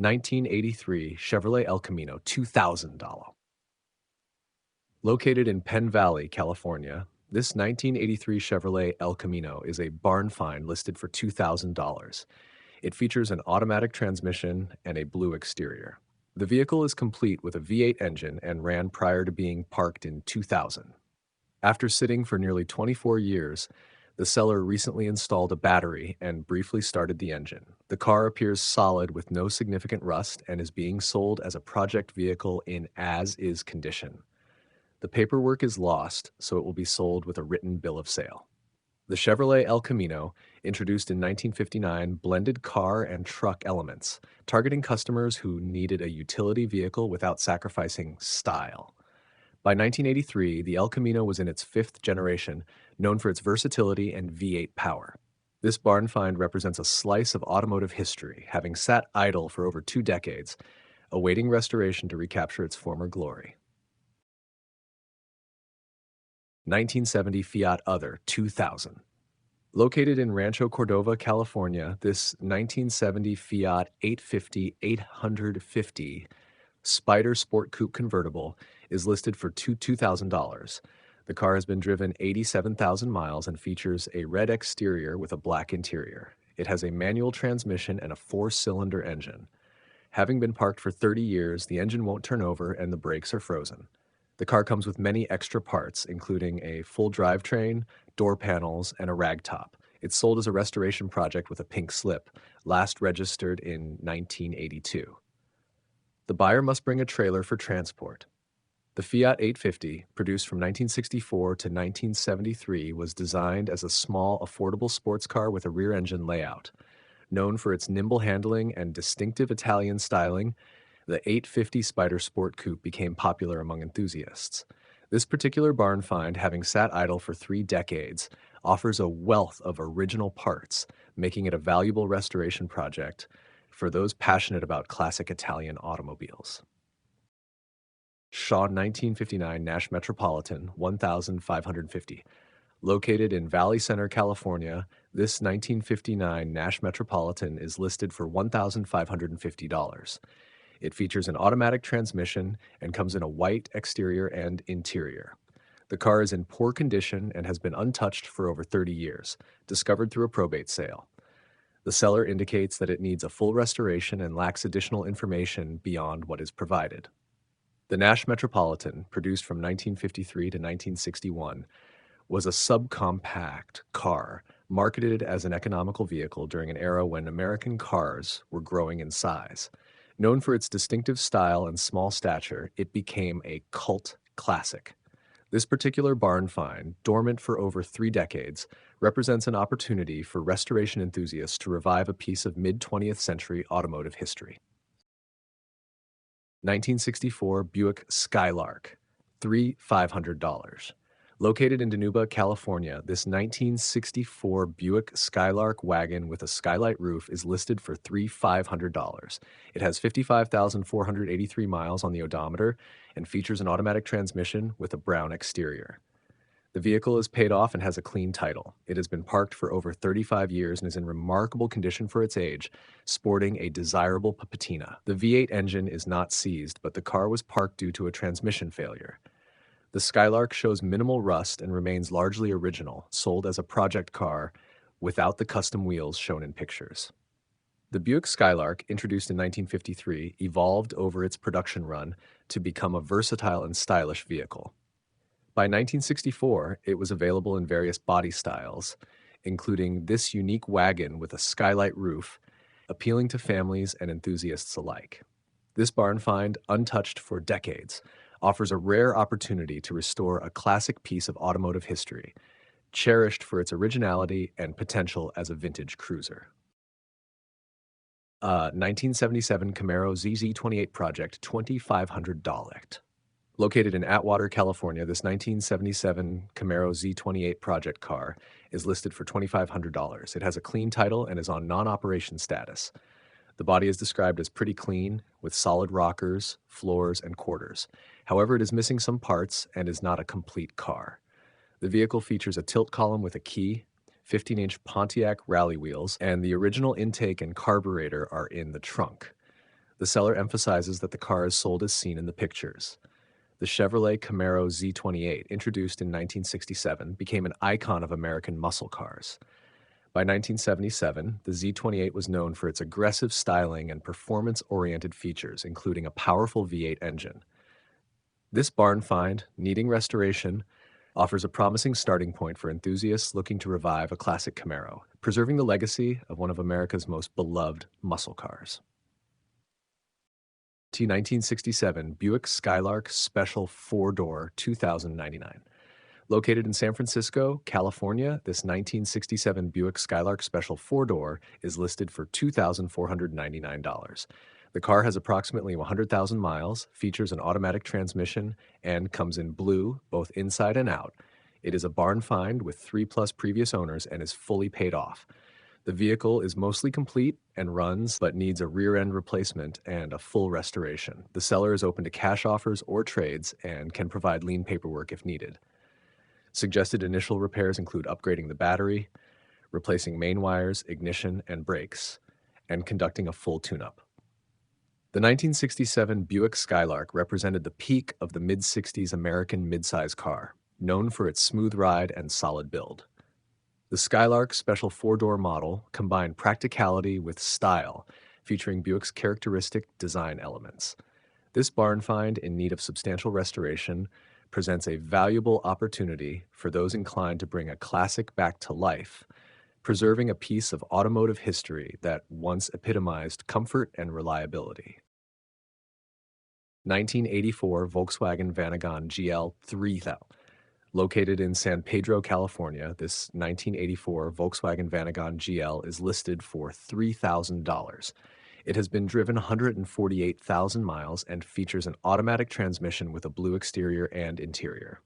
1983 Chevrolet El Camino $2,000. Located in Penn Valley, California, this 1983 Chevrolet El Camino is a barn find listed for $2,000. It features an automatic transmission and a blue exterior. The vehicle is complete with a V8 engine and ran prior to being parked in 2000. After sitting for nearly 24 years, the seller recently installed a battery and briefly started the engine. The car appears solid with no significant rust and is being sold as a project vehicle in as-is condition. The paperwork is lost, so it will be sold with a written bill of sale. The Chevrolet El Camino, introduced in 1959, blended car and truck elements, targeting customers who needed a utility vehicle without sacrificing style. By 1983, the El Camino was in its fifth generation, known for its versatility and V8 power. This barn find represents a slice of automotive history, having sat idle for over 2 decades, awaiting restoration to recapture its former glory. 1970 Fiat Other 2000. Located in Rancho Cordova, California, this 1970 Fiat 850 Spider Sport Coupe convertible is listed for $2,000. The car has been driven 87,000 miles and features a red exterior with a black interior. It has a manual transmission and a 4-cylinder engine. Having been parked for 30 years, the engine won't turn over and the brakes are frozen. The car comes with many extra parts, including a full drivetrain, door panels, and a ragtop. It's sold as a restoration project with a pink slip, last registered in 1982. The buyer must bring a trailer for transport. The Fiat 850, produced from 1964 to 1973, was designed as a small, affordable sports car with a rear-engine layout. Known for its nimble handling and distinctive Italian styling, the 850 Spider Sport Coupe became popular among enthusiasts. This particular barn find, having sat idle for 3 decades, offers a wealth of original parts, making it a valuable restoration project for those passionate about classic Italian automobiles. Shaw 1959 Nash Metropolitan 1550. Located in Valley Center, California, this 1959 Nash Metropolitan is listed for $1,550. It features an automatic transmission and comes in a white exterior and interior. The car is in poor condition and has been untouched for over 30 years, discovered through a probate sale. The seller indicates that it needs a full restoration and lacks additional information beyond what is provided. The Nash Metropolitan, produced from 1953 to 1961, was a subcompact car marketed as an economical vehicle during an era when American cars were growing in size. Known for its distinctive style and small stature, it became a cult classic. This particular barn find, dormant for over 3 decades, represents an opportunity for restoration enthusiasts to revive a piece of mid-20th century automotive history. 1964 Buick Skylark, $3,500. Located in Dinuba, California, this 1964 Buick Skylark wagon with a skylight roof is listed for $3,500. It has 55,483 miles on the odometer and features an automatic transmission with a brown exterior. The vehicle is paid off and has a clean title. It has been parked for over 35 years and is in remarkable condition for its age, sporting a desirable patina. The V8 engine is not seized, but the car was parked due to a transmission failure. The Skylark shows minimal rust and remains largely original, sold as a project car without the custom wheels shown in pictures. The Buick Skylark, introduced in 1953, evolved over its production run to become a versatile and stylish vehicle. By 1964, it was available in various body styles, including this unique wagon with a skylight roof, appealing to families and enthusiasts alike. This barn find, untouched for decades, offers a rare opportunity to restore a classic piece of automotive history, cherished for its originality and potential as a vintage cruiser. 1977 Camaro ZZ28 project, $2,500. Located in Atwater, California, this 1977 Camaro Z28 project car is listed for $2,500. It has a clean title and is on non-operation status. The body is described as pretty clean, with solid rockers, floors, and quarters. However, it is missing some parts and is not a complete car. The vehicle features a tilt column with a key, 15-inch Pontiac rally wheels, and the original intake and carburetor are in the trunk. The seller emphasizes that the car is sold as seen in the pictures. The Chevrolet Camaro Z28, introduced in 1967, became an icon of American muscle cars. By 1977, the Z28 was known for its aggressive styling and performance-oriented features, including a powerful V8 engine. This barn find, needing restoration, offers a promising starting point for enthusiasts looking to revive a classic Camaro, preserving the legacy of one of America's most beloved muscle cars. 1967 Buick Skylark Special 4-Door 2099. Located in San Francisco, California, this 1967 Buick Skylark Special 4-Door is listed for $2,499. The car has approximately 100,000 miles, features an automatic transmission, and comes in blue, both inside and out. It is a barn find with 3+ previous owners and is fully paid off. The vehicle is mostly complete and runs, but needs a rear-end replacement and a full restoration. The seller is open to cash offers or trades and can provide lien paperwork if needed. Suggested initial repairs include upgrading the battery, replacing main wires, ignition, and brakes, and conducting a full tune-up. The 1967 Buick Skylark represented the peak of the mid-60s American midsize car, known for its smooth ride and solid build. The Skylark Special 4-Door model combined practicality with style, featuring Buick's characteristic design elements. This barn find, in need of substantial restoration, presents a valuable opportunity for those inclined to bring a classic back to life, preserving a piece of automotive history that once epitomized comfort and reliability. 1984 Volkswagen Vanagon GL 3000. Located in San Pedro, California, this 1984 Volkswagen Vanagon GL is listed for $3,000. It has been driven 148,000 miles and features an automatic transmission with a blue exterior and interior.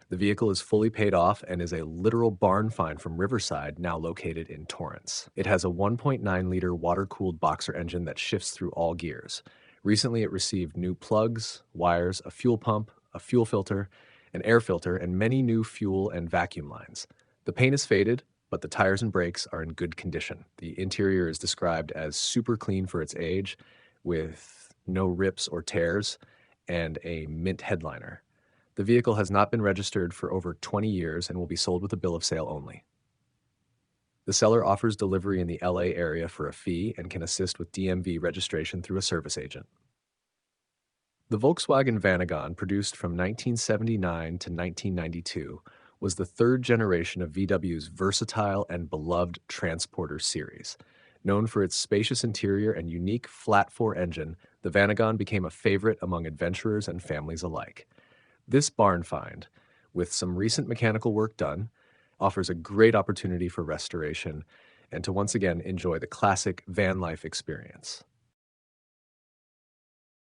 The vehicle is fully paid off and is a literal barn find from Riverside, now located in Torrance. It has a 1.9-liter water-cooled boxer engine that shifts through all gears. Recently, it received new plugs, wires, a fuel pump, a fuel filter, an air filter, and many new fuel and vacuum lines. The paint is faded, but the tires and brakes are in good condition. The interior is described as super clean for its age, with no rips or tears, and a mint headliner. The vehicle has not been registered for over 20 years and will be sold with a bill of sale only. The seller offers delivery in the LA area for a fee and can assist with DMV registration through a service agent. The Volkswagen Vanagon, produced from 1979 to 1992, was the third generation of VW's versatile and beloved Transporter series. Known for its spacious interior and unique flat-4 engine, the Vanagon became a favorite among adventurers and families alike. This barn find, with some recent mechanical work done, offers a great opportunity for restoration and to once again enjoy the classic van life experience.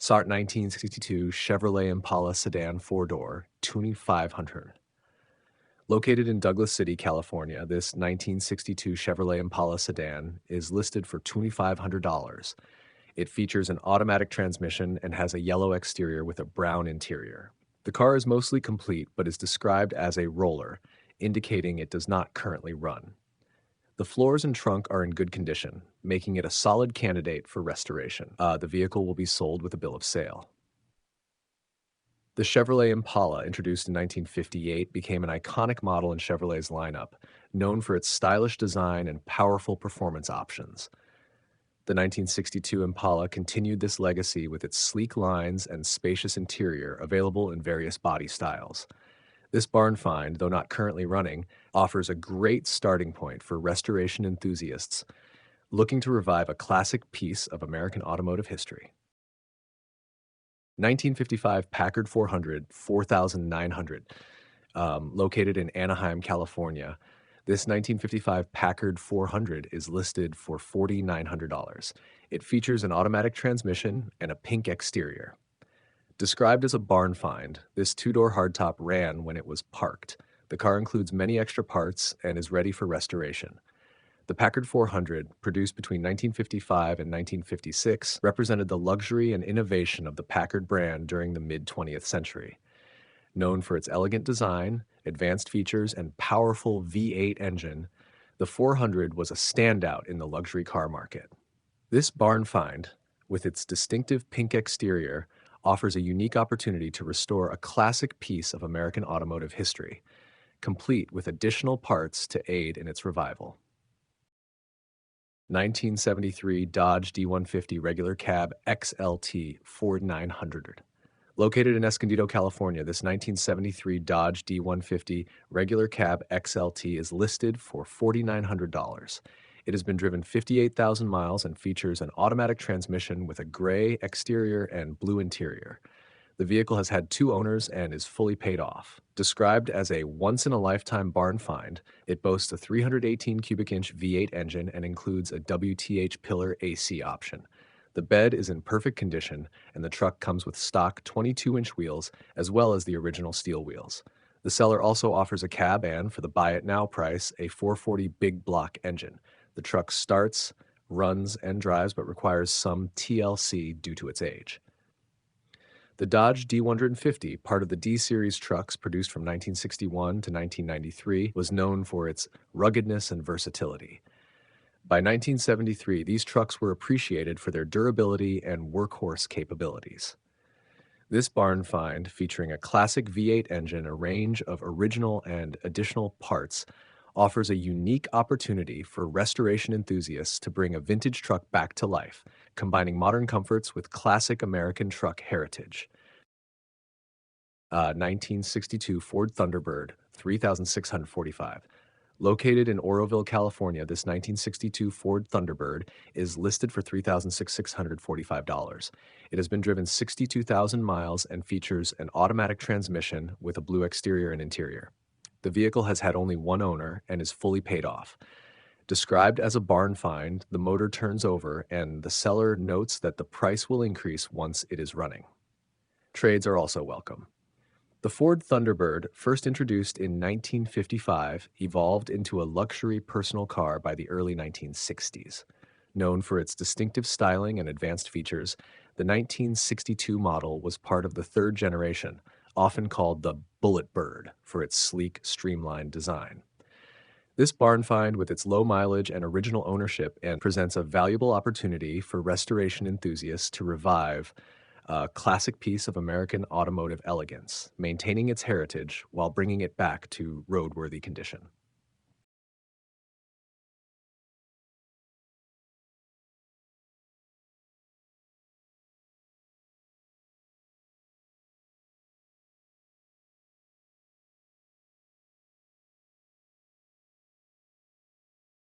SART 1962 Chevrolet Impala Sedan 4-Door 2500. Located in Douglas City, California, this 1962 Chevrolet Impala sedan is listed for $2,500. It features an automatic transmission and has a yellow exterior with a brown interior. The car is mostly complete but is described as a roller, indicating it does not currently run. The floors and trunk are in good condition, making it a solid candidate for restoration. The vehicle will be sold with a bill of sale. The Chevrolet Impala, introduced in 1958, became an iconic model in Chevrolet's lineup, known for its stylish design and powerful performance options. The 1962 Impala continued this legacy with its sleek lines and spacious interior, available in various body styles. This barn find, though not currently running, offers a great starting point for restoration enthusiasts looking to revive a classic piece of American automotive history. 1955 Packard 400 4900, located in Anaheim, California. This 1955 Packard 400 is listed for $4,900. It features an automatic transmission and a pink exterior. Described as a barn find, this two-door hardtop ran when it was parked. The car includes many extra parts and is ready for restoration. The Packard 400, produced between 1955 and 1956, represented the luxury and innovation of the Packard brand during the mid-20th century. Known for its elegant design, advanced features, and powerful V8 engine, the 400 was a standout in the luxury car market. This barn find, with its distinctive pink exterior, offers a unique opportunity to restore a classic piece of American automotive history, complete with additional parts to aid in its revival. 1973 Dodge D150 regular cab XLT Ford 900. Located in Escondido, California, this 1973 Dodge D150 regular cab XLT is listed for $4,900. It has been driven 58,000 miles and features an automatic transmission with a gray exterior and blue interior. The vehicle has had two owners and is fully paid off. Described as a once-in-a-lifetime barn find, it boasts a 318 cubic inch V8 engine and includes a WTH pillar AC option. The bed is in perfect condition, and the truck comes with stock 22-inch wheels as well as the original steel wheels. The seller also offers a cab and, for the buy-it-now price, a 440 big block engine. The truck starts, runs, and drives but requires some TLC due to its age. The Dodge D150, part of the D-Series trucks produced from 1961 to 1993, was known for its ruggedness and versatility. By 1973, these trucks were appreciated for their durability and workhorse capabilities. This barn find, featuring a classic V8 engine, a range of original and additional parts, offers a unique opportunity for restoration enthusiasts to bring a vintage truck back to life, combining modern comforts with classic American truck heritage. 1962 Ford Thunderbird, 3,645. Located in Oroville, California, this 1962 Ford Thunderbird is listed for $3,645. It has been driven 62,000 miles and features an automatic transmission with a blue exterior and interior. The vehicle has had only one owner and is fully paid off. Described as a barn find, the motor turns over and the seller notes that the price will increase once it is running. Trades are also welcome. The Ford Thunderbird, first introduced in 1955, evolved into a luxury personal car by the early 1960s. Known for its distinctive styling and advanced features, the 1962 model was part of the third generation, often called the Bullet Bird for its sleek, streamlined design. This barn find, with its low mileage and original ownership, and presents a valuable opportunity for restoration enthusiasts to revive a classic piece of American automotive elegance, maintaining its heritage while bringing it back to roadworthy condition.